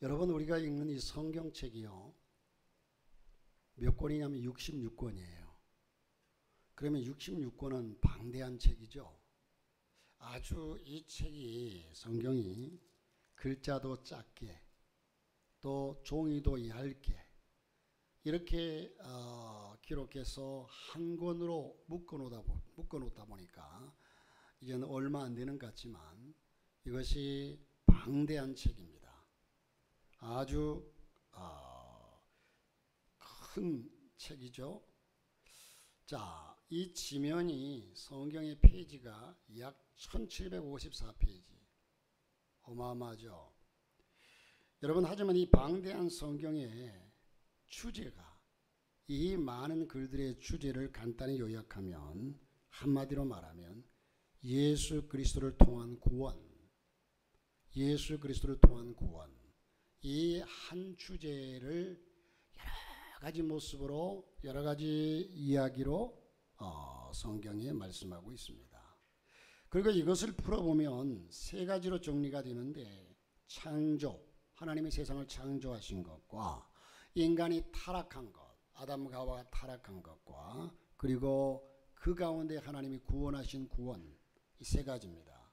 여러분, 우리가 읽는 이 성경책이요, 몇 권이냐면 66권이에요. 그러면 66권은 방대한 책이죠. 아주 이 책이, 성경이 글자도 작게 또 종이도 얇게 이렇게 기록해서 한 권으로 묶어놓다 보니까 이제는 얼마 안 되는 것 같지만 이것이 방대한 책입니다. 아주 큰 책이죠. 자, 이 지면이 성경의 페이지가 약 1754페이지. 어마어마하죠. 여러분, 하지만 이 방대한 성경의 주제가, 이 많은 글들의 주제를 간단히 요약하면, 한마디로 말하면 예수 그리스도를 통한 구원, 예수 그리스도를 통한 구원, 이 한 주제를 여러 가지 모습으로, 여러 가지 이야기로 성경에 말씀하고 있습니다. 그리고 이것을 풀어보면 세 가지로 정리가 되는데, 창조, 하나님이 세상을 창조하신 것과 인간이 타락한 것, 아담과 하와가 타락한 것과 그리고 그 가운데 하나님이 구원하신 구원, 이 세 가지입니다.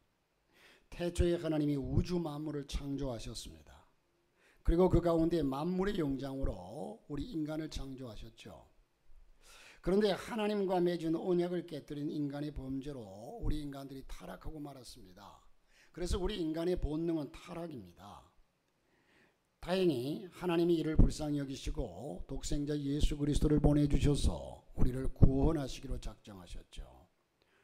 태초에 하나님이 우주 만물을 창조하셨습니다. 그리고 그 가운데 만물의 영장으로 우리 인간을 창조하셨죠. 그런데 하나님과 맺은 언약을 깨뜨린 인간의 범죄로 우리 인간들이 타락하고 말았습니다. 그래서 우리 인간의 본능은 타락입니다. 다행히 하나님이 이를 불쌍히 여기시고 독생자 예수 그리스도를 보내주셔서 우리를 구원하시기로 작정하셨죠.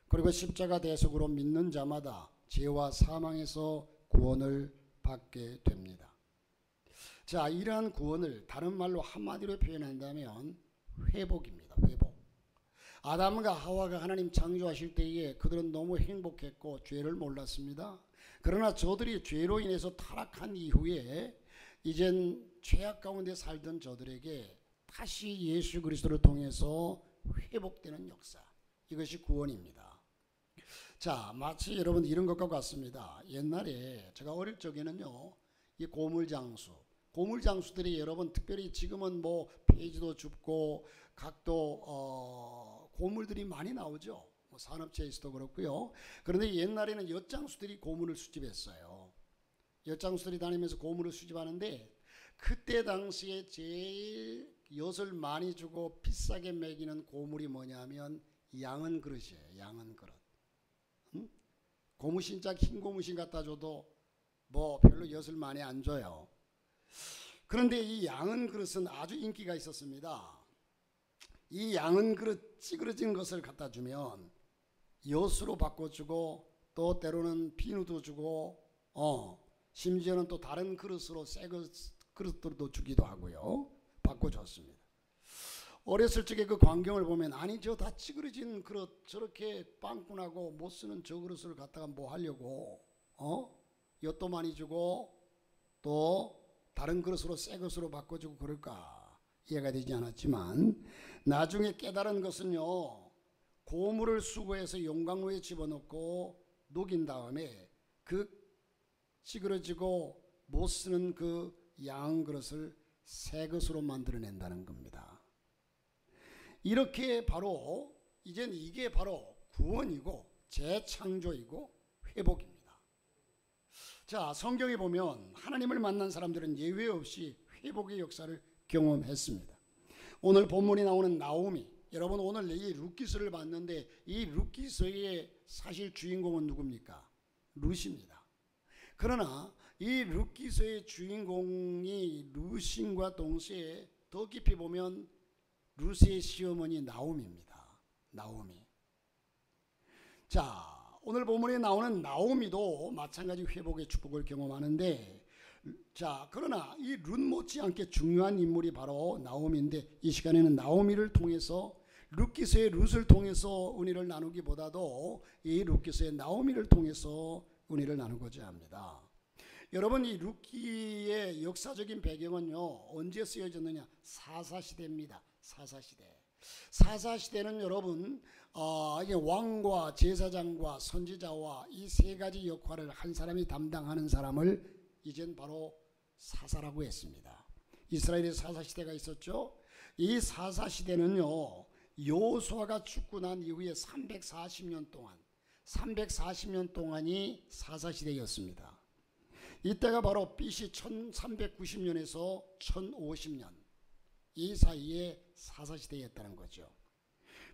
그리고 십자가 대속으로 믿는 자마다 죄와 사망에서 구원을 받게 됩니다. 자, 이러한 구원을 다른 말로 한마디로 표현한다면 회복입니다. 회복. 아담과 하와가 하나님 창조하실 때에 그들은 너무 행복했고 죄를 몰랐습니다. 그러나 저들이 죄로 인해서 타락한 이후에 이젠 죄악 가운데 살던 저들에게 다시 예수 그리스도를 통해서 회복되는 역사, 이것이 구원입니다. 자, 마치 여러분 이런 것과 같습니다. 옛날에 제가 어릴 적에는요, 이 고물장수들이 여러분, 특별히 지금은 뭐 페이지도 줍고 각도 고물들이 많이 나오죠. 뭐 산업체에서도 그렇고요. 그런데 옛날에는 엿장수들이 고물을 수집했어요. 엿장수들이 다니면서 고물을 수집하는데, 그때 당시에 제일 엿을 많이 주고 비싸게 먹이는 고물이 뭐냐면 양은 그릇이에요. 양은 그릇. 고무신짝 흰 고무신 갖다 줘도 뭐 별로 엿을 많이 안 줘요. 그런데 이 양은 그릇은 아주 인기가 있었습니다. 이 양은 그릇, 찌그러진 것을 갖다 주면 엿으로 바꿔주고, 또 때로는 비누도 주고, 심지어는 또 다른 그릇으로 새 그릇들도 주기도 하고요. 바꿔줬습니다. 어렸을 적에 그 광경을 보면, 아니 저 다 찌그러진 그릇, 저렇게 빵꾸나고 못 쓰는 저 그릇을 갖다가 뭐 하려고 엿도 많이 주고 또 다른 그릇으로 새 것으로 바꿔주고 그럴까 이해가 되지 않았지만, 나중에 깨달은 것은요, 고물을 수거해서 용광로에 집어넣고 녹인 다음에 그 찌그러지고 못 쓰는 그 양 그릇을 새 것으로 만들어낸다는 겁니다. 이렇게 바로 이젠 이게 바로 구원이고 재창조이고 회복입니다. 자, 성경에 보면 하나님을 만난 사람들은 예외 없이 회복의 역사를 경험했습니다. 오늘 본문이 나오는 나오미, 여러분 오늘 이 룻기서를 봤는데 이 룻기서의 사실 주인공은 누굽니까? 룻입니다. 그러나 이 룻기서의 주인공이 룻인과 동시에 더 깊이 보면 룻의 시어머니 나오미입니다. 나오미. 자, 오늘 본문에 나오는 나오미도 마찬가지 회복의 축복을 경험하는데, 자, 그러나 이 룻 못지않게 중요한 인물이 바로 나오미인데, 이 시간에는 나오미를 통해서, 룻기서의 룻을 통해서 은혜를 나누기보다도 이 룻기서의 나오미를 통해서 은혜를 나누고자 합니다. 여러분, 이 룻기의 역사적인 배경은요, 언제 쓰여졌느냐? 사사시대입니다. 사사시대. 사사시대는 여러분 이게 왕과 제사장과 선지자와 이 세 가지 역할을 한 사람이 담당하는 사람을 이젠 바로 사사라고 했습니다. 이스라엘의 사사시대가 있었죠. 이 사사시대는요, 여호수아가 죽고 난 이후에 340년 동안이 사사시대였습니다. 이때가 바로 BC 1390년에서 1050년 이 사이에 사사시대였다는 거죠.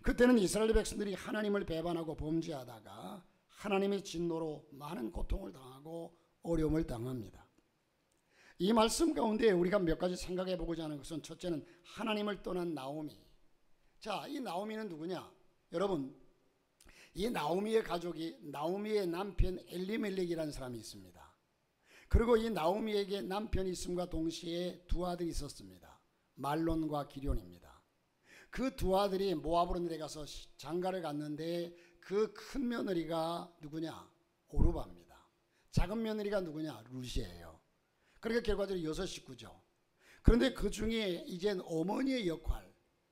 그때는 이스라엘 백성들이 하나님을 배반하고 범죄하다가 하나님의 진노로 많은 고통을 당하고 어려움을 당합니다. 이 말씀 가운데 우리가 몇 가지 생각해 보고자 하는 것은, 첫째는 하나님을 떠난 나오미. 자, 이 나오미는 누구냐? 여러분, 이 나오미의 가족이, 나오미의 남편 엘리멜렉이라는 사람이 있습니다. 그리고 이 나오미에게 남편이 있음과 동시에 두 아들이 있었습니다. 말론과 기럐입니다. 그 두 아들이 모압으로 내려가서 장가를 갔는데 그 큰 며느리가 누구냐? 오르바입니다. 작은 며느리가 누구냐? 룻이에요. 그러니까 결과적으로 6식구죠. 그런데 그 중에 이젠 어머니의 역할,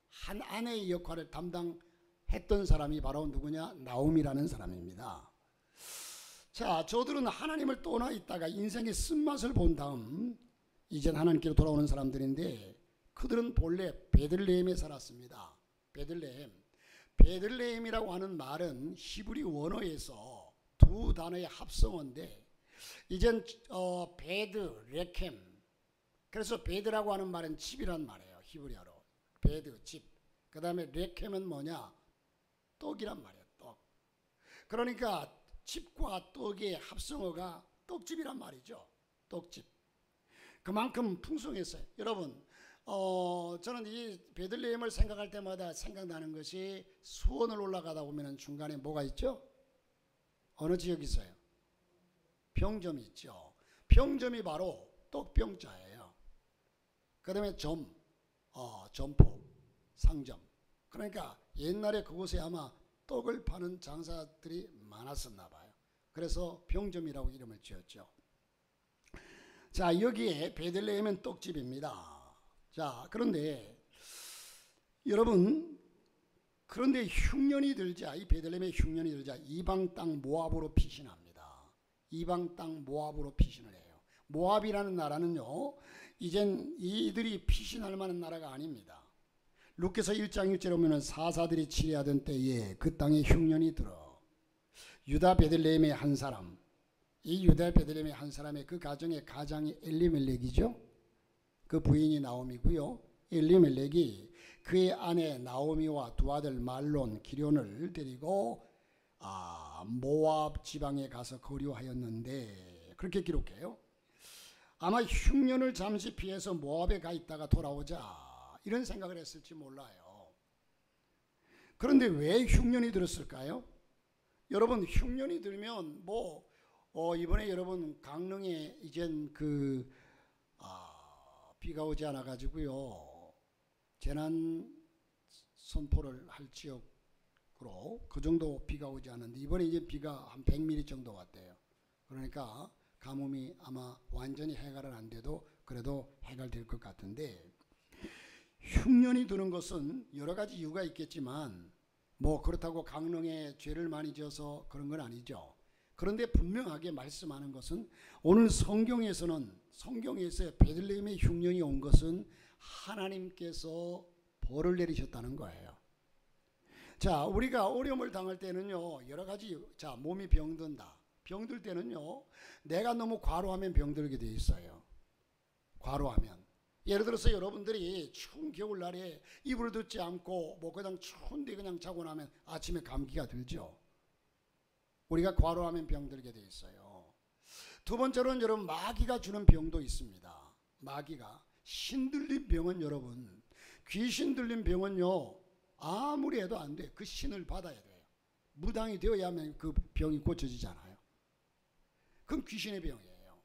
한 아내의 역할을 담당했던 사람이 바로 누구냐? 나오미라는 사람입니다. 자, 저들은 하나님을 떠나 있다가 인생의 쓴맛을 본 다음 이젠 하나님께로 돌아오는 사람들인데, 그들은 본래 베들레헴에 살았습니다. 베들레헴이라고 하는 말은 히브리 원어에서 두 단어의 합성어인데, 이젠 베드, 레켐. 그래서 베드라고 하는 말은 집이란 말이에요. 히브리어로. 베드, 집. 그 다음에 레켐은 뭐냐? 떡이란 말이에요. 떡. 그러니까 집과 떡의 합성어가 떡집이란 말이죠. 떡집. 그만큼 풍성했어요. 여러분, 저는 이 베들레헴을 생각할 때마다 생각나는 것이, 수원을 올라가다 보면 중간에 뭐가 있죠? 어느 지역이 있어요? 병점이 있죠. 병점이 바로 떡병자예요. 그 다음에 점포, 상점. 그러니까 옛날에 그곳에 아마 떡을 파는 장사들이 많았었나 봐요. 그래서 병점이라고 이름을 지었죠. 자, 여기에 베들레헴은 떡집입니다. 자, 그런데 여러분, 그런데 흉년이 들자, 이 베들레헴에 흉년이 들자 이방 땅 모압으로 피신합니다. 이방 땅 모압으로 피신을 해요. 모압이라는 나라는요, 이젠 이들이 피신할 만한 나라가 아닙니다. 룻기서 1장 1절에 보면 사사들이 치리하던 때에 그 땅에 흉년이 들어 유다 베들레헴의 한 사람, 이 유다 베들레헴의 한 사람의 그 가정의 가장이 엘리멜렉이죠. 그 부인이 나오미고요. 엘리멜렉이 그의 아내 나오미와 두 아들 말론, 기럐을 데리고 모압 지방에 가서 거류하였는데, 그렇게 기록해요. 아마 흉년을 잠시 피해서 모압에 가 있다가 돌아오자 이런 생각을 했을지 몰라요. 그런데 왜 흉년이 들었을까요? 여러분, 흉년이 들면 이번에 여러분 강릉에 이젠 비가 오지 않아 가지고요, 재난 선포를 할 지역으로 그 정도 비가 오지 않았는데, 이번에 이제 비가 한 100mm 정도 왔대요. 그러니까 가뭄이 아마 완전히 해결은 안 돼도 그래도 해결될 것 같은데, 흉년이 드는 것은 여러 가지 이유가 있겠지만 그렇다고 강릉에 죄를 많이 지어서 그런 건 아니죠. 그런데 분명하게 말씀하는 것은, 오늘 성경에서 베들레헴의 흉년이 온 것은 하나님께서 벌을 내리셨다는 거예요. 자, 우리가 어려움을 당할 때는요, 여러 가지, 자, 몸이 병든다. 병들 때는요, 내가 너무 과로하면 병들게 돼 있어요. 과로하면. 예를 들어서 여러분들이 추운 겨울날에 이불을 덮지 않고 그냥 추운데 그냥 자고 나면 아침에 감기가 들죠. 우리가 과로하면 병들게 돼 있어요. 두 번째로는 여러분, 마귀가 주는 병도 있습니다. 마귀가 신들린 병은, 여러분, 귀신 들린 병은요, 아무리 해도 안 돼. 그 신을 받아야 돼요. 무당이 되어야만 그 병이 고쳐지잖아요. 그건 귀신의 병이에요.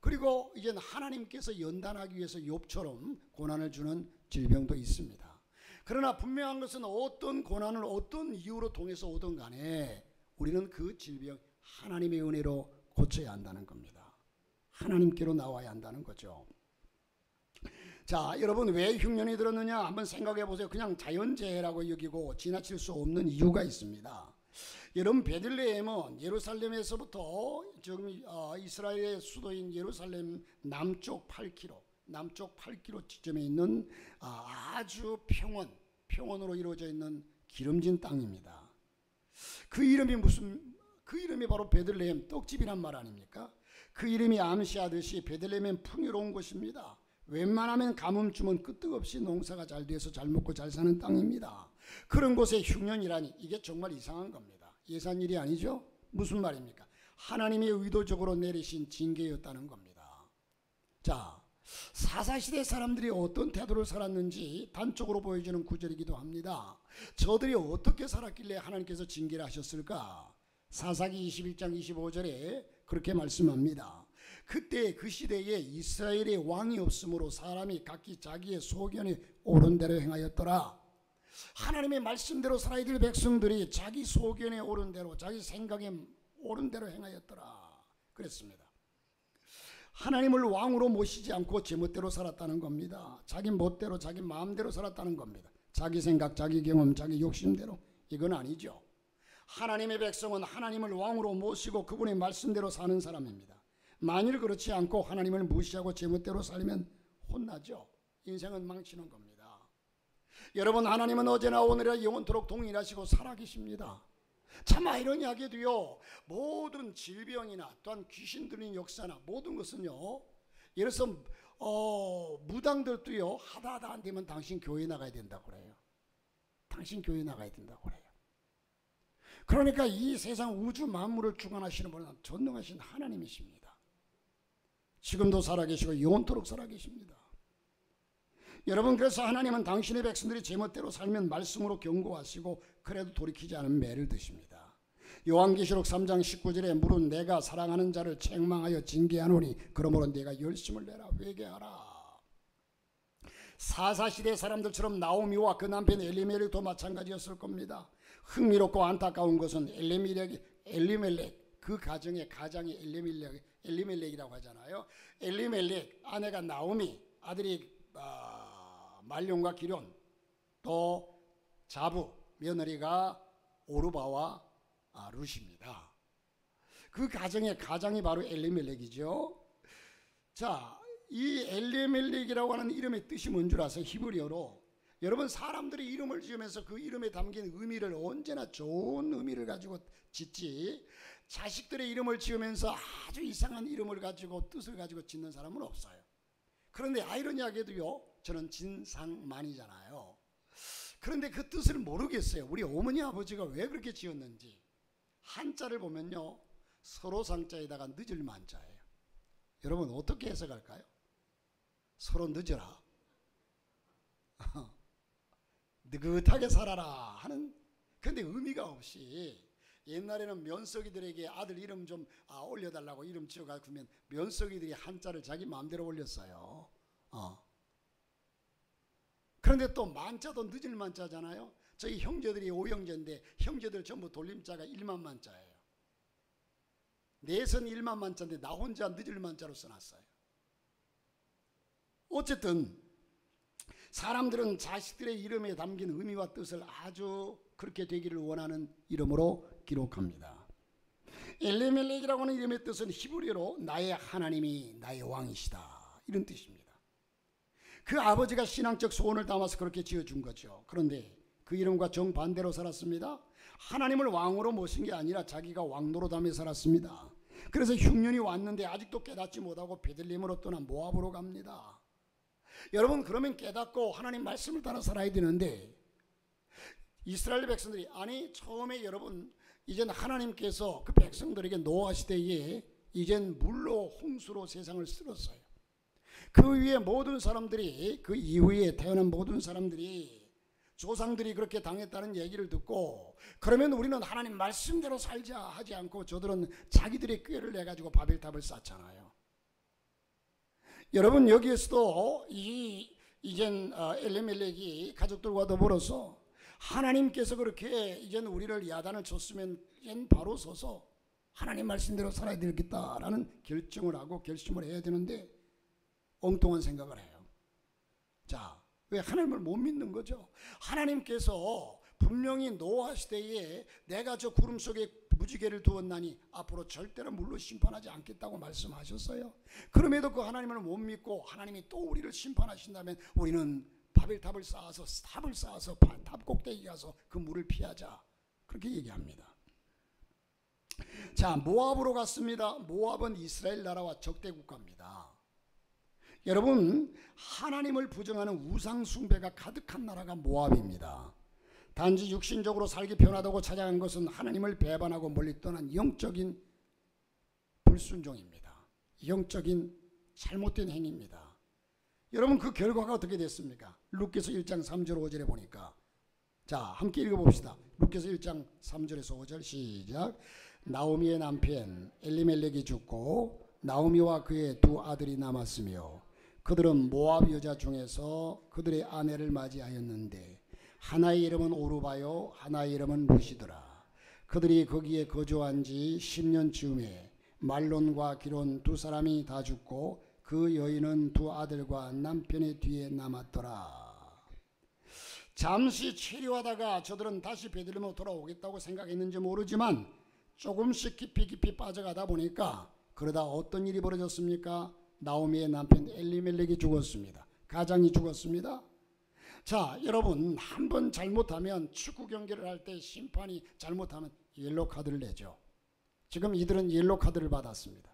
그리고 이제 하나님께서 연단하기 위해서 욥처럼 고난을 주는 질병도 있습니다. 그러나 분명한 것은 어떤 고난을 어떤 이유로 통해서 오든 간에 우리는 그 질병 하나님의 은혜로 고쳐야 한다는 겁니다. 하나님께로 나와야 한다는 거죠. 자, 여러분, 왜 흉년이 들었느냐 한번 생각해 보세요. 그냥 자연재해라고 여기고 지나칠 수 없는 이유가 있습니다. 여러분 베들레헴은 예루살렘에서부터 지금 이스라엘의 수도인 예루살렘 남쪽 8km 지점에 있는 아주 평원으로 이루어져 있는 기름진 땅입니다. 그 이름이 바로 베들레헴, 떡집이란 말 아닙니까? 그 이름이 암시하듯이 베들레헴은 풍요로운 곳입니다. 웬만하면 가뭄쯤은 끄떡없이 농사가 잘 돼서 잘 먹고 잘 사는 땅입니다. 그런 곳에 흉년이라니 이게 정말 이상한 겁니다. 예산 일이 아니죠? 무슨 말입니까? 하나님이 의도적으로 내리신 징계였다는 겁니다. 자, 사사시대 사람들이 어떤 태도를 살았는지 단적으로 보여주는 구절이기도 합니다. 저들이 어떻게 살았길래 하나님께서 징계를 하셨을까? 사사기 21장 25절에 그렇게 말씀합니다. 그때 그 시대에 이스라엘의 왕이 없으므로 사람이 각기 자기의 소견에 옳은 대로 행하였더라. 하나님의 말씀대로 살아야 될 백성들이 자기 소견에 옳은 대로, 자기 생각에 옳은 대로 행하였더라 그랬습니다. 하나님을 왕으로 모시지 않고 제멋대로 살았다는 겁니다. 자기 멋대로 자기 마음대로 살았다는 겁니다. 자기 생각, 자기 경험, 자기 욕심대로. 이건 아니죠. 하나님의 백성은 하나님을 왕으로 모시고 그분의 말씀대로 사는 사람입니다. 만일 그렇지 않고 하나님을 무시하고 제멋대로 살면 혼나죠. 인생은 망치는 겁니다. 여러분, 하나님은 어제나 오늘이나 영원토록 동일하시고 살아계십니다. 참 아이러니하게도요, 모든 질병이나 또한 귀신 들린 역사나 모든 것은요, 예를 들어서 무당들도요, 하다 안 되면 당신 교회 나가야 된다고 그래요. 당신 교회 나가야 된다고 그래요. 그러니까 이 세상 우주 만물을 주관하시는 분은 전능하신 하나님이십니다. 지금도 살아계시고 영원토록 살아계십니다. 여러분, 그래서 하나님은 당신의 백성들이 제멋대로 살면 말씀으로 경고하시고 그래도 돌이키지 않은 매를 드십니다. 요한계시록 3장 19절에 물은 내가 사랑하는 자를 책망하여 징계하노니 그러므로 내가 열심을 내라 회개하라. 사사시대 사람들처럼 나오미와 그 남편 엘리멜렉도 마찬가지였을 겁니다. 흥미롭고 안타까운 것은 엘리멜렉 그 가정이 엘리멜렉이라고 하잖아요. 엘리멜렉 아내가 나오미, 아들이 말론과 기럨, 또 자부 며느리가 오르바와 룻입니다. 그 가정이 바로 엘리멜렉이죠. 자, 이 엘리멜렉이라고 하는 이름의 뜻이 뭔 줄 아세요? 히브리어로. 여러분, 사람들이 이름을 지으면서 그 이름에 담긴 의미를 언제나 좋은 의미를 가지고 짓지, 자식들의 이름을 지으면서 아주 이상한 이름을 가지고 뜻을 가지고 짓는 사람은 없어요. 그런데 아이러니하게도요, 저는 진상만이잖아요. 그런데 그 뜻을 모르겠어요. 우리 어머니 아버지가 왜 그렇게 지었는지. 한자를 보면요, 서로 상자에다가 늦을 만자예요. 여러분, 어떻게 해석할까요? 서로 늦어라, 느긋하게 살아라 하는, 근데 의미가 없이, 옛날에는 면석이들에게 아들 이름 좀 올려달라고 이름 지어가지고 그러면 면석이들이 한자를 자기 마음대로 올렸어요. 그런데 또 만자도 늦을 만자잖아요. 저희 형제들이 5형제인데 형제들 전부 돌림자가 1만 만자예요. 넷은 1만 만자인데 나 혼자 늦을 만자로 써놨어요. 어쨌든 사람들은 자식들의 이름에 담긴 의미와 뜻을 아주 그렇게 되기를 원하는 이름으로 기록합니다. 엘리멜렉이라고 하는 이름의 뜻은 히브리어로 나의 하나님이 나의 왕이시다, 이런 뜻입니다. 그 아버지가 신앙적 소원을 담아서 그렇게 지어준 거죠. 그런데 그 이름과 정반대로 살았습니다. 하나님을 왕으로 모신 게 아니라 자기가 왕노릇하며 살았습니다. 그래서 흉년이 왔는데 아직도 깨닫지 못하고 베들레헴으로 떠나 모압으로 갑니다. 여러분, 그러면 깨닫고 하나님 말씀을 따라 살아야 되는데, 이스라엘 백성들이, 아니 처음에 여러분 이젠 하나님께서 그 백성들에게 노아 시대에 이젠 물로 홍수로 세상을 쓸었어요. 그 위에 모든 사람들이, 그 이후에 태어난 모든 사람들이, 조상들이 그렇게 당했다는 얘기를 듣고, 그러면 우리는 하나님 말씀대로 살자 하지 않고 저들은 자기들의 꾀를 내가지고 바벨탑을 쌓잖아요. 여러분, 여기에서도 이젠 엘리멜렉이 가족들과 더불어서 하나님께서 그렇게 이젠 우리를 야단을 쳤으면 이젠 바로 서서 하나님 말씀대로 살아야 되겠다라는 결정을 하고 결심을 해야 되는데 엉뚱한 생각을 해요. 자, 왜 하나님을 못 믿는 거죠? 하나님께서 분명히 노아 시대에 내가 저 구름 속에 무지개를 두었나니 앞으로 절대로 물로 심판하지 않겠다고 말씀하셨어요. 그럼에도 그 하나님을 못 믿고 하나님이 또 우리를 심판하신다면 우리는 바벨탑을 쌓아서 탑 꼭대기 가서 그 물을 피하자, 그렇게 얘기합니다. 자, 모압으로 갔습니다. 모압은 이스라엘 나라와 적대 국가입니다. 여러분, 하나님을 부정하는 우상 숭배가 가득한 나라가 모압입니다. 단지 육신적으로 살기 편하다고 찾아간 것은 하나님을 배반하고 멀리 떠난 영적인 불순종입니다. 영적인 잘못된 행위입니다. 여러분, 그 결과가 어떻게 됐습니까? 룻기서 1장 3절 5절에 보니까, 자, 함께 읽어봅시다. 룻기서 1장 3절에서 5절 시작. 나오미의 남편 엘리멜렉이 죽고 나오미와 그의 두 아들이 남았으며 그들은 모압 여자 중에서 그들의 아내를 맞이하였는데 하나의 이름은 오르바요 하나의 이름은 룻이더라. 그들이 거기에 거주한 지 10년 즈음에 말론과 기론 두 사람이 다 죽고 그 여인은 두 아들과 남편의 뒤에 남았더라. 잠시 체류하다가 저들은 다시 베들레헴으로 돌아오겠다고 생각했는지 모르지만 조금씩 깊이 빠져가다 보니까 그러다 어떤 일이 벌어졌습니까? 나오미의 남편 엘리멜렉이 죽었습니다. 가장이 죽었습니다. 자, 여러분, 한번 잘못하면 축구 경기를 할 때 심판이 잘못하면 옐로 카드를 내죠. 지금 이들은 옐로 카드를 받았습니다.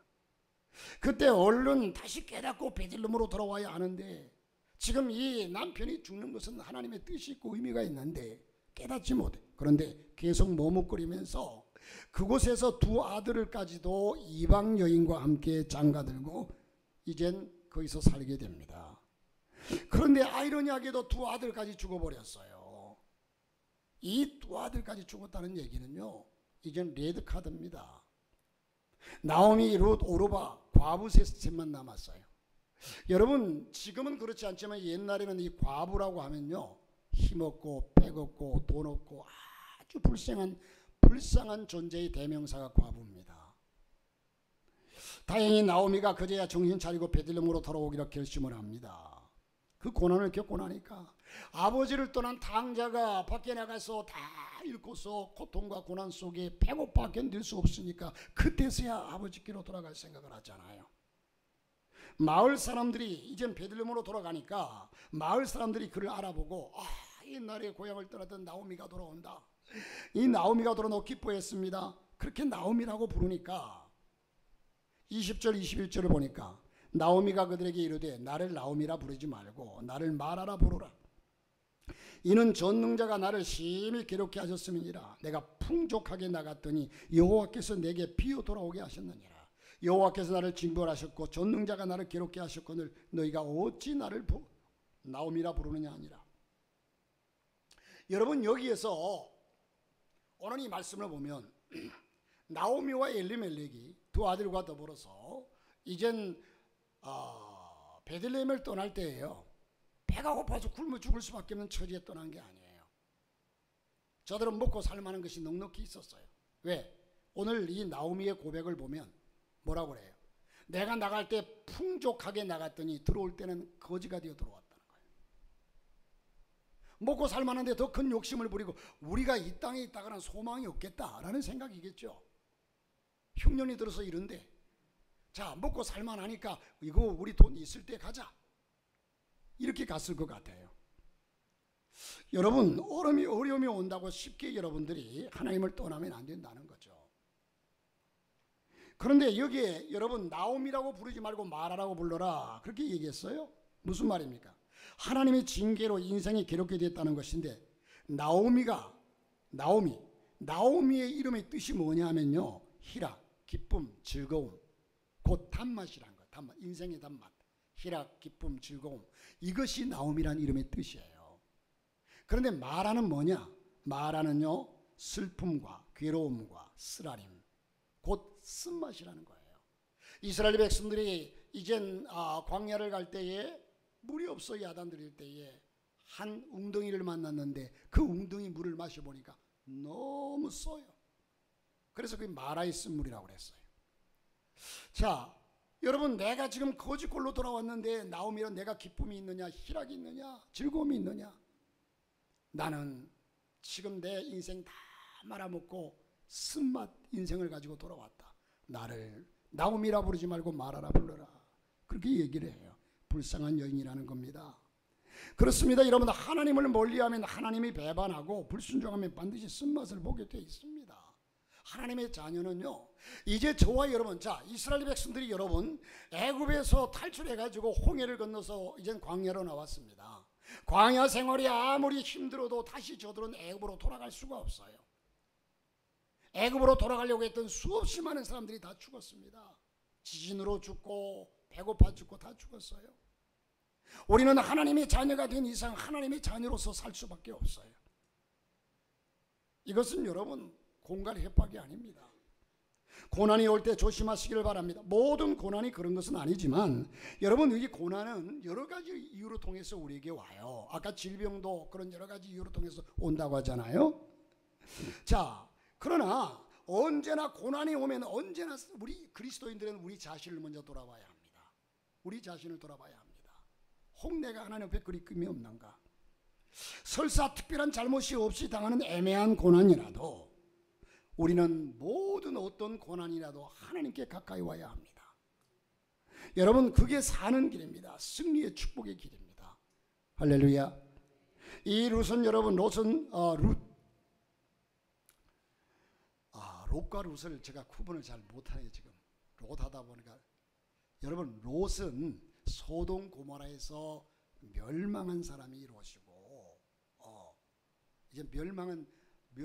그때 얼른 다시 깨닫고 베들레헴으로 돌아와야 하는데 지금 이 남편이 죽는 것은 하나님의 뜻이 있고 의미가 있는데 깨닫지 못해. 그런데 계속 머뭇거리면서 그곳에서 두 아들을까지도 이방 여인과 함께 장가들고 이젠 거기서 살게 됩니다. 그런데 아이러니하게도 두 아들까지 죽어버렸어요. 이 두 아들까지 죽었다는 얘기는요, 이젠 레드카드입니다. 나오미, 룻, 오르바 과부 셋만 남았어요. 여러분, 지금은 그렇지 않지만 옛날에는 이 과부라고 하면요, 힘없고 빼없고 돈 없고 아주 불쌍한 존재의 대명사가 과부입니다. 다행히 나오미가 그제야 정신 차리고 베들레헴으로 돌아오기로 결심을 합니다. 그 고난을 겪고 나니까 아버지를 떠난 탕자가 밖에 나가서 다 잃고서 고통과 고난 속에 배고파 견딜 수 없으니까 그때서야 아버지께로 돌아갈 생각을 하잖아요. 마을 사람들이 이젠 베들레헴으로 돌아가니까 마을 사람들이 그를 알아보고, 아, 옛날에 고향을 떠나던 나오미가 돌아온다. 이 나오미가 돌아오고 기뻐했습니다. 그렇게 나오미라고 부르니까 20절 21절을 보니까 나오미가 그들에게 이르되 나를 나오미라 부르지 말고 나를 마라라 부르라. 이는 전능자가 나를 심히 괴롭게 하셨음이니라. 내가 풍족하게 나갔더니 여호와께서 내게 비어 돌아오게 하셨느니라. 여호와께서 나를 징벌하셨고 전능자가 나를 괴롭게 하셨거늘 너희가 어찌 나를 나오미라 부르느냐 하니라. 여러분, 여기에서 오늘 이 말씀을 보면 나오미와 엘리멜렉이 두 아들과 더불어서 이젠 베들레헴을 떠날 때예요. 배가 고파서 굶어 죽을 수밖에 없는 처지에 떠난 게 아니에요. 저들은 먹고 살만한 것이 넉넉히 있었어요. 왜? 오늘 이 나오미의 고백을 보면 뭐라고 그래요? 내가 나갈 때 풍족하게 나갔더니 들어올 때는 거지가 되어 들어왔다는 거예요. 먹고 살만한데 더 큰 욕심을 부리고 우리가 이 땅에 있다가는 소망이 없겠다라는 생각이겠죠. 흉년이 들어서 이런데, 자, 먹고 살만하니까 이거 우리 돈 있을 때 가자, 이렇게 갔을 것 같아요. 여러분, 어려움이 온다고 쉽게 여러분들이 하나님을 떠나면 안 된다는 거죠. 그런데 여기에 여러분 나오미라고 부르지 말고 마라라고 불러라, 그렇게 얘기했어요. 무슨 말입니까? 하나님의 징계로 인생이 괴롭게 됐다는 것인데 나오미의 이름의 뜻이 뭐냐면요, 희락, 기쁨, 즐거움, 곧 단맛이란 거, 단맛, 인생의 단맛, 희락, 기쁨, 즐거움, 이것이 나오미란 이름의 뜻이에요. 그런데 마라는 뭐냐? 마라는요, 슬픔과 괴로움과 쓰라림, 곧 쓴맛이라는 거예요. 이스라엘 백성들이 이젠 광야를 갈 때에 물이 없어 야단 들일 때에 한 웅덩이를 만났는데 그 웅덩이 물을 마셔보니까 너무 써요. 그래서 그게 마라의 쓴물이라고 그랬어요. 자, 여러분, 내가 지금 거지꼴로 돌아왔는데 나오미는 내가 기쁨이 있느냐, 희락이 있느냐, 즐거움이 있느냐? 나는 지금 내 인생 다 말아먹고 쓴맛 인생을 가지고 돌아왔다. 나를 나옴이라 부르지 말고 마라라 불러라. 그렇게 얘기를 해요. 불쌍한 여인이라는 겁니다. 그렇습니다. 여러분, 하나님을 멀리하면 하나님이 배반하고 불순종하면 반드시 쓴맛을 보게 돼 있습니다. 하나님의 자녀는요, 이제 저와 여러분, 자, 이스라엘 백성들이 여러분 애굽에서 탈출해가지고 홍해를 건너서 이젠 광야로 나왔습니다. 광야 생활이 아무리 힘들어도 다시 저들은 애굽으로 돌아갈 수가 없어요. 애굽으로 돌아가려고 했던 수없이 많은 사람들이 다 죽었습니다. 지진으로 죽고 배고파 죽고 다 죽었어요. 우리는 하나님의 자녀가 된 이상 하나님의 자녀로서 살 수밖에 없어요. 이것은 여러분 공갈 협박이 아닙니다. 고난이 올 때 조심하시기를 바랍니다. 모든 고난이 그런 것은 아니지만 여러분, 이 고난은 여러 가지 이유로 통해서 우리에게 와요. 아까 질병도 그런 여러 가지 이유로 통해서 온다고 하잖아요. 자, 그러나 언제나 고난이 오면 언제나 우리 그리스도인들은 우리 자신을 먼저 돌아봐야 합니다. 우리 자신을 돌아봐야 합니다. 혹 내가 하나님 앞에 그리낌이 없는가? 설사 특별한 잘못이 없이 당하는 애매한 고난이라도 우리는 모든 어떤 고난이라도 하나님께 가까이 와야 합니다. 여러분, 그게 사는 길입니다. 승리의 축복의 길입니다. 할렐루야. 이 룻은 여러분, 롯과 룻을 제가 구분을 잘 못하네요. 지금 롯 하다 보니까 여러분, 롯은 소돔 고모라에서 멸망한 사람이 롯이고, 이제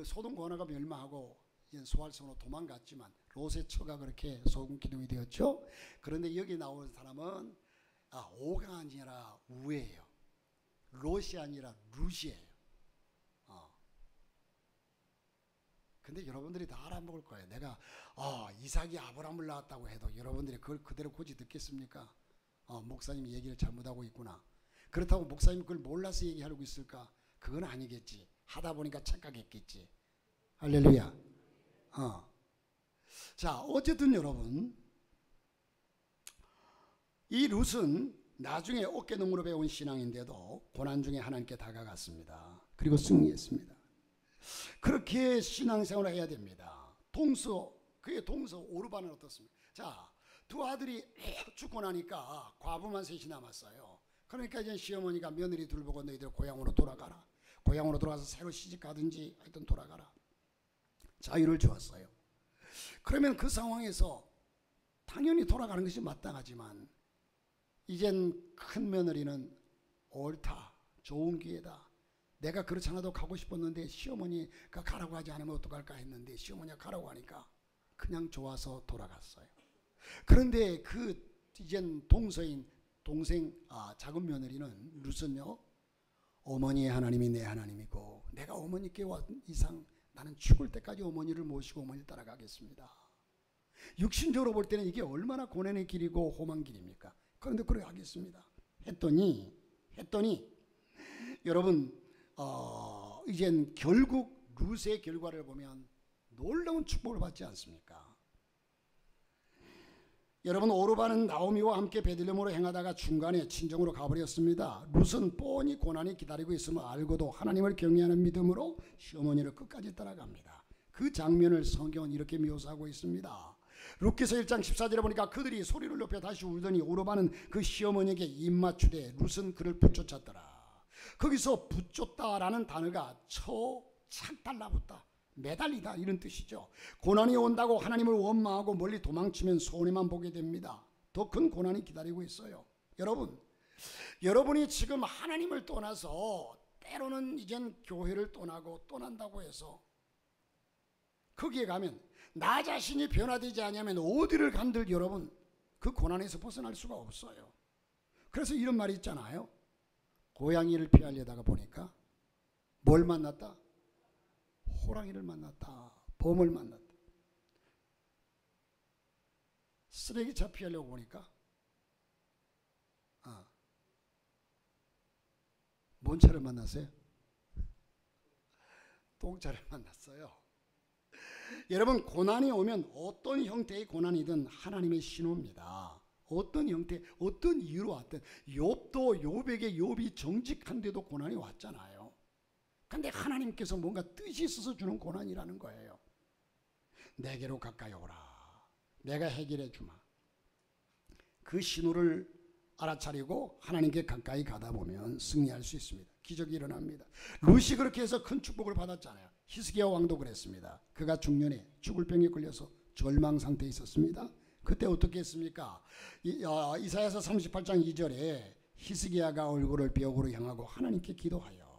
소돔 고모라가 멸망하고 이제 소알성으로 도망갔지만 롯의 처가 그렇게 소금 기둥이 되었죠. 그런데 여기 나온 사람은 오가 아니라 우예요. 롯이 아니라 룻이에요. 근데 여러분들이 다 알아먹을 거예요. 내가 이삭이 아브라함을 낳았다고 해도 여러분들이 그걸 그대로 고지 듣겠습니까? 목사님이 얘기를 잘못하고 있구나. 그렇다고 목사님이 그걸 몰라서 얘기하고 있을까? 그건 아니겠지. 하다 보니까 착각했겠지. 할렐루야. 자, 어쨌든 여러분, 이 룻은 나중에 어깨너머로 배운 신앙인데도 고난 중에 하나님께 다가갔습니다. 그리고 승리했습니다. 그렇게 신앙생활을 해야 됩니다. 그의 동서 오르반은 어떻습니까? 자, 두 아들이 죽고 나니까 과부만 셋이 남았어요. 그러니까 이제 시어머니가 며느리 둘 보고 너희들 고향으로 돌아가라. 고향으로 돌아가서 새로 시집 가든지 하여튼 돌아가라. 자유를 주었어요. 그러면 그 상황에서 당연히 돌아가는 것이 마땅하지만 이젠 큰 며느리는 옳다, 좋은 기회다. 내가 그렇지 않아도 가고 싶었는데 시어머니가 가라고 하지 않으면 어떡할까 했는데 시어머니가 가라고 하니까 그냥 좋아서 돌아갔어요. 그런데 이젠 동생 작은 며느리는 룻은요, 어머니의 하나님이 내 하나님이고 내가 어머니께 온 이상 나는 죽을 때까지 어머니를 모시고 어머니를 따라가겠습니다. 육신적으로 볼 때는 이게 얼마나 고난의 길이고 험한 길입니까? 그런데 그래 하겠습니다. 했더니 여러분, 이젠 결국 룻의 결과를 보면 놀라운 축복을 받지 않습니까? 여러분, 오르반은 나오미와 함께 베들레헴으로 행하다가 중간에 친정으로 가버렸습니다. 룻은 뻔히 고난이 기다리고 있음을 알고도 하나님을 경외하는 믿음으로 시어머니를 끝까지 따라갑니다. 그 장면을 성경은 이렇게 묘사하고 있습니다. 룻기서 1장 14절에 보니까 그들이 소리를 높여 다시 울더니 오르반은 그 시어머니에게 입맞추되 룻은 그를 붙쫓았더라. 거기서 붙쫓다라는 단어가 착 달라붙다, 매달리다 이런 뜻이죠. 고난이 온다고 하나님을 원망하고 멀리 도망치면 손해만 보게 됩니다. 더 큰 고난이 기다리고 있어요. 여러분이 지금 하나님을 떠나서 때로는 이젠 교회를 떠난다고 해서 거기에 가면 나 자신이 변화되지 않으면 어디를 간들 여러분 그 고난에서 벗어날 수가 없어요. 그래서 이런 말이 있잖아요. 고양이를 피하려다가 보니까 뭘 만났다? 호랑이를 만났다. 봄을 만났다. 쓰레기차 피하려고 보니까 뭔 차를 만났어요? 똥차를 만났어요. 여러분, 고난이 오면 어떤 형태의 고난이든 하나님의 신호입니다. 어떤 형태, 어떤 이유로 왔든 욥에게 욥이 정직한데도 고난이 왔잖아요. 근데 하나님께서 뭔가 뜻이 있어서 주는 고난이라는 거예요. 내게로 가까이 오라. 내가 해결해 주마. 그 신호를 알아차리고 하나님께 가까이 가다 보면 승리할 수 있습니다. 기적이 일어납니다. 룻이 그렇게 해서 큰 축복을 받았잖아요. 히스기야 왕도 그랬습니다. 그가 중년에 죽을 병에 걸려서 절망 상태에 있었습니다. 그때 어떻게 했습니까? 이사야서 38장 2절에 히스기야가 얼굴을 벽으로 향하고 하나님께 기도하여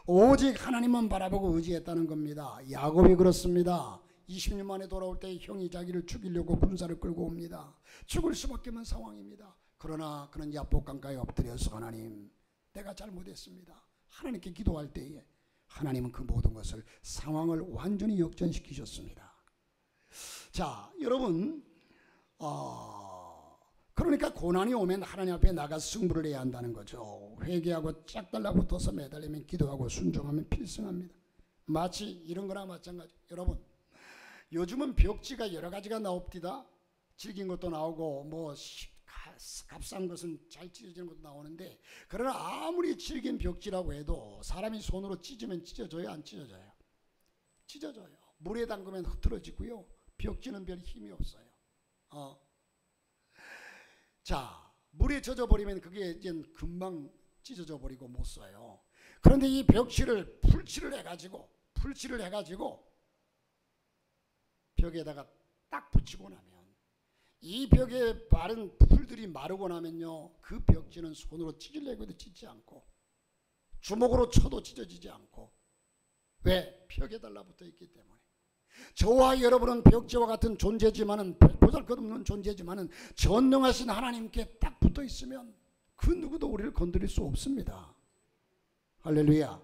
오직 하나님만 바라보고 의지했다는 겁니다. 야곱이 그렇습니다. 20년 만에 돌아올 때 형이 자기를 죽이려고 군사를 끌고 옵니다. 죽을 수밖에 없는 상황입니다. 그러나 그는 야복 강가에 엎드려서 하나님, 내가 잘못했습니다. 하나님께 기도할 때에 하나님은 그 모든 것을, 상황을 완전히 역전시키셨습니다. 자, 여러분, 그러니까 고난이 오면 하나님 앞에 나가 승부를 해야 한다는 거죠. 회개하고 짝 달라붙어서 매달리면, 기도하고 순종하면 필승합니다. 마치 이런 거나 마찬가지. 여러분, 요즘은 벽지가 여러 가지가 나옵니다. 질긴 것도 나오고 뭐 값싼 것은 잘 찢어지는 것도 나오는데, 그러나 아무리 질긴 벽지라고 해도 사람이 손으로 찢으면 찢어져요, 안 찢어져요? 찢어져요. 물에 담그면 흐트러지고요. 벽지는 별 힘이 없어요. 자, 물에 젖어버리면 그게 이제 금방 찢어져 버리고 못 써요. 그런데 이 벽지를 풀칠을 해가지고 벽에다가 딱 붙이고 나면, 이 벽에 바른 풀들이 마르고 나면요, 그 벽지는 손으로 찢으려고 해도 찢지 않고, 주먹으로 쳐도 찢어지지 않고. 왜? 벽에 달라붙어 있기 때문에. 저와 여러분은 벽지와 같은 존재지만은, 보잘것없는 존재지만은, 전능하신 하나님께 딱 붙어 있으면 그 누구도 우리를 건드릴 수 없습니다. 할렐루야.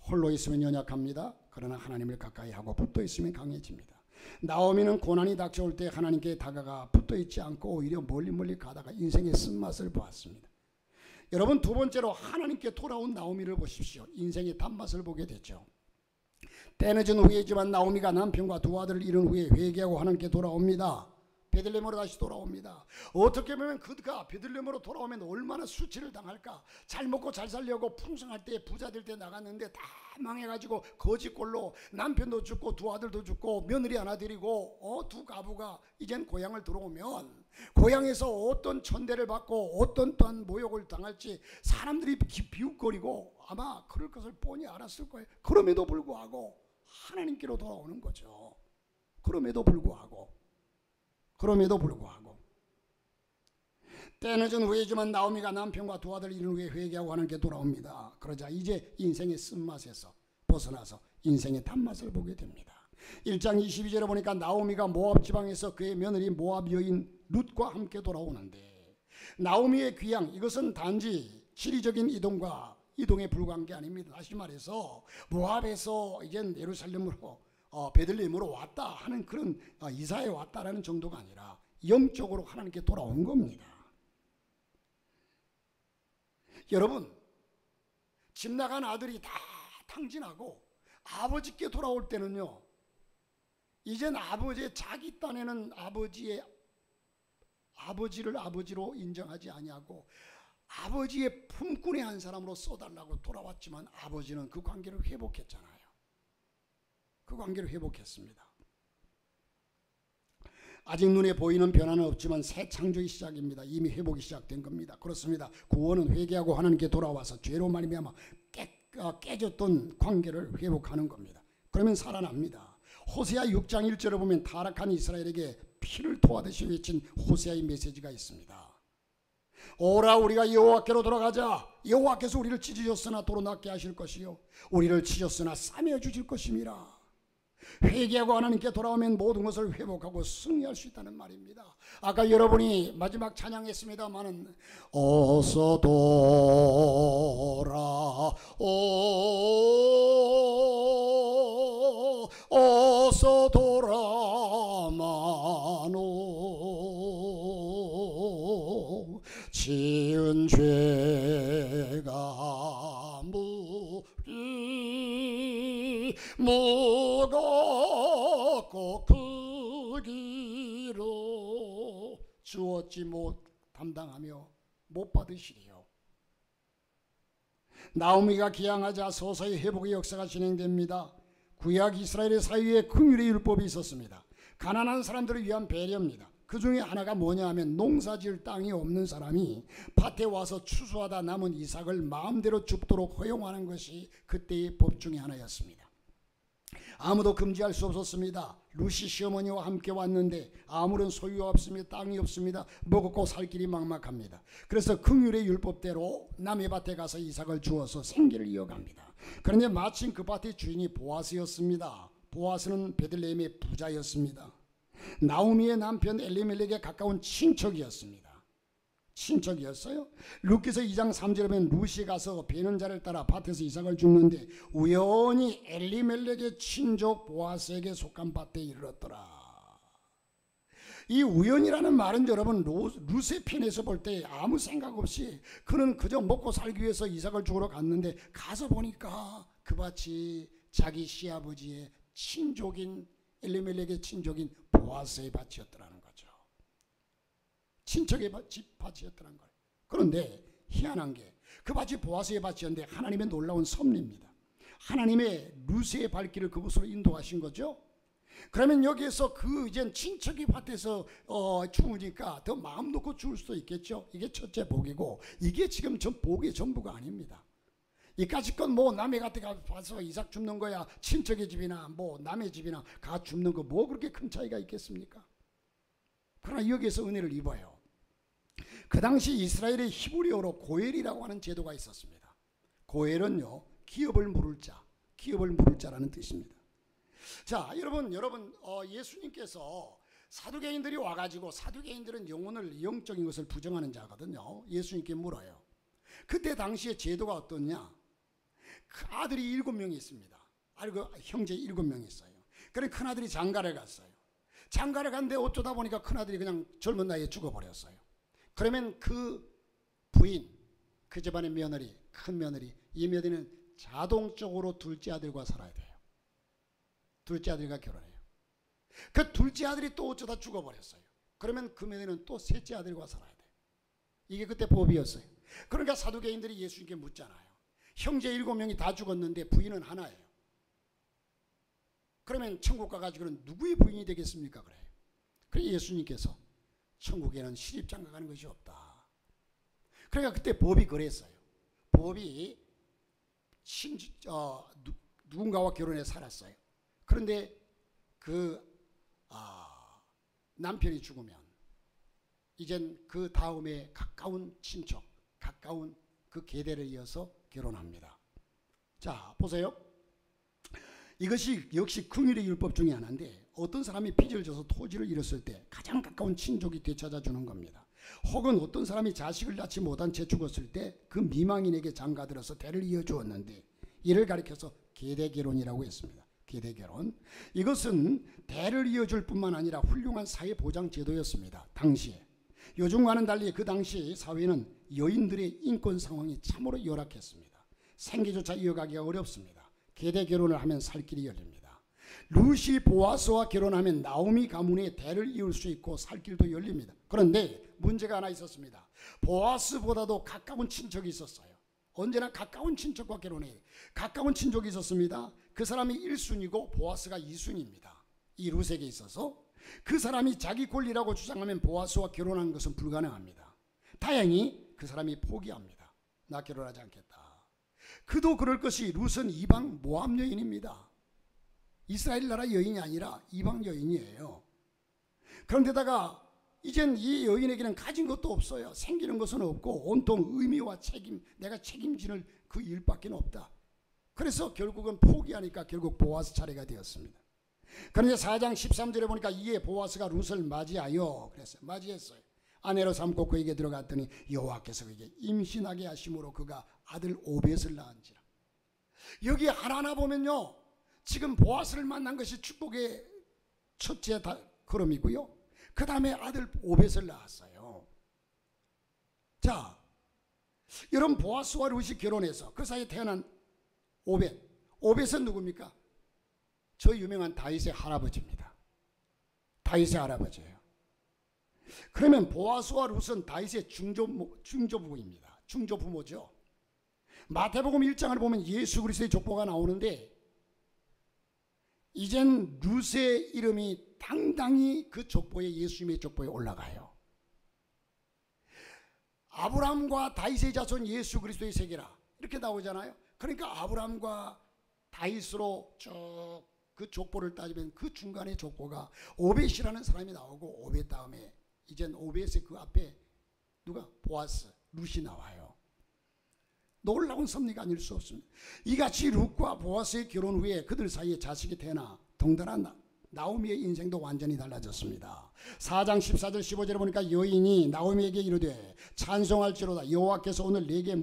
홀로 있으면 연약합니다. 그러나 하나님을 가까이 하고 붙어 있으면 강해집니다. 나오미는 고난이 닥쳐올 때 하나님께 다가가 붙어 있지 않고 오히려 멀리 가다가 인생의 쓴맛을 보았습니다. 여러분, 두 번째로 하나님께 돌아온 나오미를 보십시오. 인생의 단맛을 보게 됐죠. 때늦은 후에지만 나오미가 남편과 두 아들을 잃은 후에 회개하고 하나님께 돌아옵니다. 베들레헴으로 다시 돌아옵니다. 어떻게 보면 그가 베들레헴으로 돌아오면 얼마나 수치를 당할까. 잘 먹고 잘 살려고 풍성할 때, 부자 될 때 나갔는데 다 망해가지고 거지꼴로 남편도 죽고 두 아들도 죽고 며느리 하나 데리고 두 가부가 이젠 고향을 들어오면, 고향에서 어떤 천대를 받고 어떤 또한 모욕을 당할지 사람들이 비웃거리고 아마 그럴 것을 뻔히 알았을 거예요. 그럼에도 불구하고 하나님께로 돌아오는 거죠. 그럼에도 불구하고 때늦은 후에지만 나오미가 남편과 두 아들을 잃은 후에 회개하고 하나님께 돌아옵니다. 그러자 이제 인생의 쓴맛에서 벗어나서 인생의 단맛을 보게 됩니다. 1장 22절에 보니까 나오미가 모압 지방에서 그의 며느리 모압 여인 룻과 함께 돌아오는데, 나오미의 귀향, 이것은 단지 지리적인 이동에 불과한 게 아닙니다. 다시 말해서 모압에서 이제 예루살렘으로 베들레헴으로 왔다 하는 그런 이사에 왔다라는 정도가 아니라 영적으로 하나님께 돌아온 겁니다. 여러분, 집 나간 아들이 다 탕진하고 아버지께 돌아올 때는요, 이젠 아버지의 자기 딴에는 아버지를 아버지로 인정하지 아니하고 아버지의 품꾼의 한 사람으로 써달라고 돌아왔지만, 아버지는 그 관계를 회복했잖아요. 그 관계를 회복했습니다. 아직 눈에 보이는 변화는 없지만 새 창조의 시작입니다. 이미 회복이 시작된 겁니다. 그렇습니다. 구원은 회개하고 하나님께 돌아와서 죄로 말미암아 깨졌던 관계를 회복하는 겁니다. 그러면 살아납니다. 호세아 6장 1절에 보면 타락한 이스라엘에게 피를 토하듯이 외친 호세아의 메시지가 있습니다. 오라, 우리가 여호와께로 돌아가자. 여호와께서 우리를 찢으셨으나 도로 낫게 하실 것이요 우리를 치셨으나 싸매어 주실 것임이라. 회개하고 하나님께 돌아오면 모든 것을 회복하고 승리할 수 있다는 말입니다. 아까 여러분이 마지막 찬양했습니다마는 어서 돌아오, 어서 돌아마노, 지은 죄가 무겁고 크기로 주었지 못 담당하며 못 받으시리요. 나오미가 기양하자 서서히 회복의 역사가 진행됩니다. 구약 이스라엘의 사이에 긍휼의 율법이 있었습니다. 가난한 사람들을 위한 배려입니다. 그 중에 하나가 뭐냐 하면 농사지을 땅이 없는 사람이 밭에 와서 추수하다 남은 이삭을 마음대로 줍도록 허용하는 것이 그때의 법 중에 하나였습니다. 아무도 금지할 수 없었습니다. 루시 시어머니와 함께 왔는데 아무런 소유가 없습니다. 땅이 없습니다. 먹고 살 길이 막막합니다. 그래서 긍휼의 율법대로 남의 밭에 가서 이삭을 주어서 생계를 이어갑니다. 그런데 마침 그 밭의 주인이 보아스였습니다. 보아스는 베들레헴의 부자였습니다. 나오미의 남편 엘리멜렉에 가까운 친척이었습니다. 친척이었어요. 룻기서 2장 3절에 보면 룻이 가서 베는 자를 따라 밭에서 이삭을 줍는데 우연히 엘리멜렉의 친족 보아스에게 속한 밭에 이르렀더라. 이 우연이라는 말은 여러분 룻의 편에서 볼 때 아무 생각 없이 그는 그저 먹고 살기 위해서 이삭을 주우러 갔는데 가서 보니까 그 밭이 자기 시아버지의 친족인 엘리멜렉의 친족인 보아스의 밭이었더라는 거죠. 친척의 밭이었더라는 거예요. 그런데 희한한 게 그 밭이 보아스의 밭이었는데 하나님의 놀라운 섭리입니다. 하나님의 룻의 발길을 그곳으로 인도하신 거죠. 그러면 여기에서 그 이제 친척의 밭에서 주우니까 더 마음 놓고 주울 수도 있겠죠. 이게 첫째 복이고 이게 지금 전 복의 전부가 아닙니다. 이까짓 건 뭐 남의 밭에 가서 이삭 줍는 거야 친척의 집이나 뭐 남의 집이나 가 줍는 거 뭐 그렇게 큰 차이가 있겠습니까? 그러나 여기에서 은혜를 입어요. 그 당시 이스라엘의 히브리어로 고엘이라고 하는 제도가 있었습니다. 고엘은요 기업을 물을 자라는 뜻입니다. 자 여러분 예수님께서 사두개인들이 와가지고 사두개인들은 영적인 것을 부정하는 자거든요. 예수님께 물어요. 그때 당시에 제도가 어떻냐? 그 아들이 7명이 있습니다. 형제 7명이 있어요. 그래 큰아들이 장가를 갔어요. 장가를 갔는데 어쩌다 보니까 큰아들이 그냥 젊은 나이에 죽어버렸어요. 그러면 그 부인, 그 집안의 며느리, 큰 며느리, 이 며느리는 자동적으로 둘째 아들과 살아야 돼요. 둘째 아들과 결혼해요. 그 둘째 아들이 또 어쩌다 죽어버렸어요. 그러면 그 며느리는 또 셋째 아들과 살아야 돼요. 이게 그때 법이었어요. 그러니까 사두개인들이 예수님께 묻잖아요. 형제 7명이 다 죽었는데 부인은 하나예요. 그러면 천국 가가지고는 누구의 부인이 되겠습니까? 그래요. 그래서 예수님께서 천국에는 시집장가 가는 것이 없다. 그러니까 그때 법이 그랬어요. 법이 누군가와 결혼해 살았어요. 그런데 남편이 죽으면 이젠 그 다음에 가까운 친척, 가까운 그 계대를 이어서 결혼합니다. 자 보세요. 이것이 역시 긍휼의 율법 중에 하나인데 어떤 사람이 빚을 져서 토지를 잃었을 때 가장 가까운 친족이 되찾아 주는 겁니다. 혹은 어떤 사람이 자식을 낳지 못한 채 죽었을 때 그 미망인에게 장가들어서 대를 이어주었는데 이를 가리켜서 계대결혼이라고 했습니다. 계대결혼. 이것은 대를 이어줄 뿐만 아니라 훌륭한 사회보장 제도였습니다. 당시에. 요즘과는 달리 그 당시 사회는 여인들의 인권 상황이 참으로 열악했습니다. 생계조차 이어가기가 어렵습니다. 계대 결혼을 하면 살 길이 열립니다. 룻이 보아스와 결혼하면 나오미 가문의 대를 이을 수 있고 살 길도 열립니다. 그런데 문제가 하나 있었습니다. 보아스보다도 가까운 친척이 있었어요. 언제나 가까운 친척과 결혼해요. 가까운 친족이 있었습니다. 그 사람이 1순위고 보아스가 2순위입니다. 이 룻에게 있어서 그 사람이 자기 권리라고 주장하면 보아스와 결혼하는 것은 불가능합니다. 다행히 그 사람이 포기합니다. 나 결혼하지 않겠다. 그도 그럴 것이 룻은 이방 모압 여인입니다. 이스라엘 나라 여인이 아니라 이방 여인이에요. 그런데다가 이젠 이 여인에게는 가진 것도 없어요. 생기는 것은 없고 온통 의미와 책임, 내가 책임지는 그 일밖에 없다. 그래서 결국은 포기하니까 결국 보아스 차례가 되었습니다. 그런데 4장 13절에 보니까 이에 보아스가 룻을 맞이했어요. 아내로 삼고 그에게 들어갔더니 여호와께서 그에게 임신하게 하심으로 그가 아들 오벳을 낳은지라. 여기 하나하나 보면요, 지금 보아스를 만난 것이 축복의 첫째 걸음이고요, 그 다음에 아들 오벳을 낳았어요. 자, 여러분 보아스와 룻이 결혼해서 그 사이에 태어난 오벳은 누굽니까? 저 유명한 다윗의 할아버지입니다. 다윗의 할아버지예요. 그러면 보아스와 룻은 다윗의 중조부입니다. 중조부모죠. 마태복음 1장을 보면 예수 그리스도의 족보가 나오는데 이젠 룻의 이름이 당당히 그 족보에 예수님의 족보에 올라가요. 아브라함과 다윗의 자손 예수 그리스도의 세계라 이렇게 나오잖아요. 그러니까 아브라함과 다윗으로 쭉 그 족보를 따지면 그 중간에 족보가 오벳이라는 사람이 나오고 오벳 다음에 이젠 오벳의 그 앞에 누가? 보아스, 룻이 나와요. 놀라운 섭리가 아닐 수 없습니다. 이같이 룻과 보아스의 결혼 후에 그들 사이에 자식이 태어나 덩달아 나오미의 인생도 완전히 달라졌습니다. 4장 14절 15절에 보니까 여인이 나오미에게 이르되 찬송할지로다 여호와께서 오늘 내게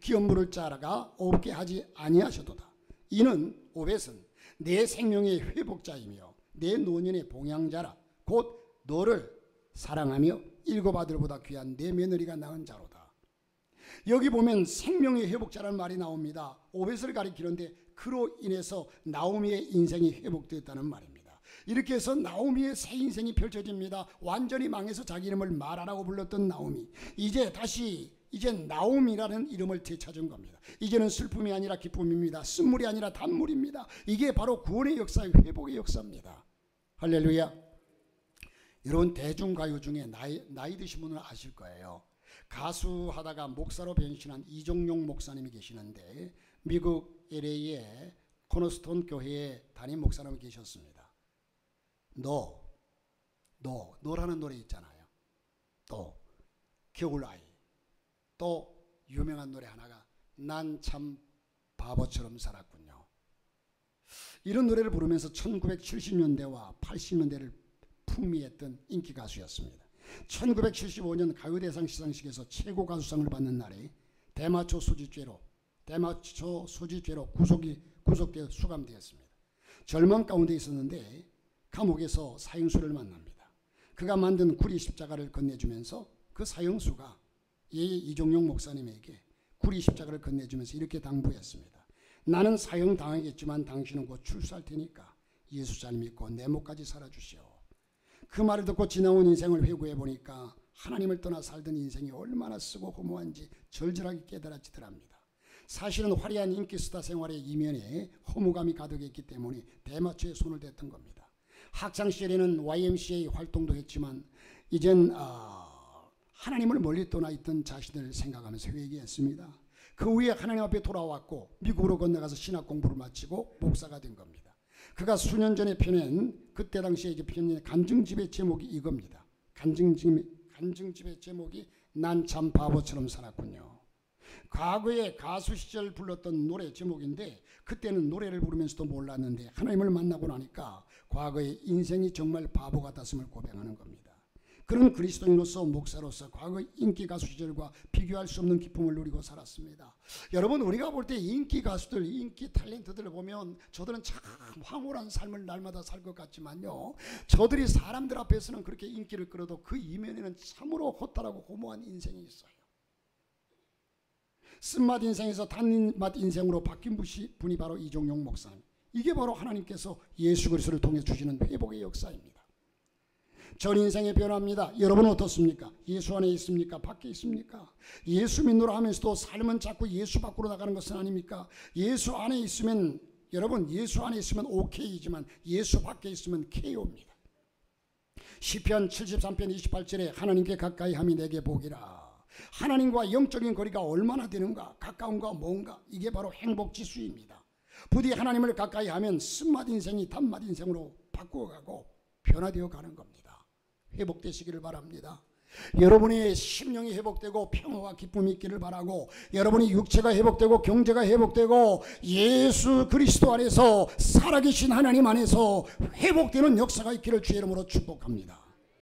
기업 물을 자라가 없게 하지 아니하셔도다. 이는 오벳은 내 생명의 회복자이며 내 노년의 봉양자라 곧 너를 사랑하며 일곱 아들보다 귀한 내 며느리가 낳은 자로다. 여기 보면 생명의 회복자라는 말이 나옵니다. 오벳을 가리키는데 그로 인해서 나오미의 인생이 회복되었다는 말입니다. 이렇게 해서 나오미의 새 인생이 펼쳐집니다. 완전히 망해서 자기 이름을 마라라고 불렀던 나오미 이제 나오미라는 이름을 되찾은 겁니다. 이제는 슬픔이 아니라 기쁨입니다. 쓴물이 아니라 단물입니다. 이게 바로 구원의 역사, 회복의 역사입니다. 할렐루야. 여러분 대중가요 중에 나이 드신 분은 아실 거예요. 가수 하다가 목사로 변신한 이종용 목사님이 계시는데 미국 LA의 코너스톤 교회의 담임 목사님이 계셨습니다. 너라는 노래 있잖아요. 또 겨울아이 또 유명한 노래 하나가 난 참 바보처럼 살았군요. 이런 노래를 부르면서 1970년대와 80년대를 풍미했던 인기 가수였습니다. 1975년 가요대상 시상식에서 최고 가수상을 받는 날에 대마초 소지죄로 구속되어 수감되었습니다. 절망 가운데 있었는데 감옥에서 사형수를 만납니다. 그가 만든 구리 십자가를 건네주면서 그 사형수가 이종용 목사님에게 구리 십자가를 건네주면서 이렇게 당부했습니다. 나는 사형 당하겠지만 당신은 곧 출소할 테니까 예수 잘 믿고 내 목까지 살아주시오. 그 말을 듣고 지나온 인생을 회고해 보니까 하나님을 떠나 살던 인생이 얼마나 쓰고 허무한지 절절하게 깨달아지더랍니다. 사실은 화려한 인기 스타 생활의 이면에 허무감이 가득했기 때문에 대마초에 손을 댔던 겁니다. 학창시절에는 YMCA 활동도 했지만 이젠 하나님을 멀리 떠나 있던 자신을 생각하면서 회개했습니다. 그 후에 하나님 앞에 돌아왔고 미국으로 건너가서 신학 공부를 마치고 목사가 된 겁니다. 그가 수년 전에 펴낸 그때 당시에 펴낸 간증집의 제목이 이겁니다. 간증집의 제목이 난 참 바보처럼 살았군요. 과거에 가수 시절 불렀던 노래 제목인데 그때는 노래를 부르면서도 몰랐는데 하나님을 만나고 나니까 과거의 인생이 정말 바보 같았음을 고백하는 겁니다. 그런 그리스도인으로서 목사로서 과거 인기 가수 시절과 비교할 수 없는 기쁨을 누리고 살았습니다. 여러분 우리가 볼 때 인기 가수들, 인기 탤런트들을 보면 저들은 참 황홀한 삶을 날마다 살 것 같지만요. 저들이 사람들 앞에서는 그렇게 인기를 끌어도 그 이면에는 참으로 허탈하고 허무한 인생이 있어요. 쓴맛 인생에서 단맛 인생으로 바뀐 분이 바로 이종용 목사님. 이게 바로 하나님께서 예수 그리스도를 통해 주시는 회복의 역사입니다. 전 인생의 변화입니다. 여러분은 어떻습니까? 예수 안에 있습니까? 밖에 있습니까? 예수 믿노라 하면서도 삶은 자꾸 예수 밖으로 나가는 것은 아닙니까? 예수 안에 있으면 여러분 예수 안에 있으면 오케이지만 예수 밖에 있으면 KO입니다. 시편 73편 28절에 하나님께 가까이 함이 내게 복이라. 하나님과 영적인 거리가 얼마나 되는가? 가까운가 뭔가? 이게 바로 행복지수입니다. 부디 하나님을 가까이 하면 쓴맛 인생이 단맛 인생으로 바꾸어가고 변화되어 가는 겁니다. 회복되시기를 바랍니다. 여러분의 심령이 회복되고 평화와 기쁨이 있기를 바라고 여러분의 육체가 회복되고 경제가 회복되고 예수 그리스도 안에서 살아계신 하나님 안에서 회복되는 역사가 있기를 주의 이름으로 축복합니다.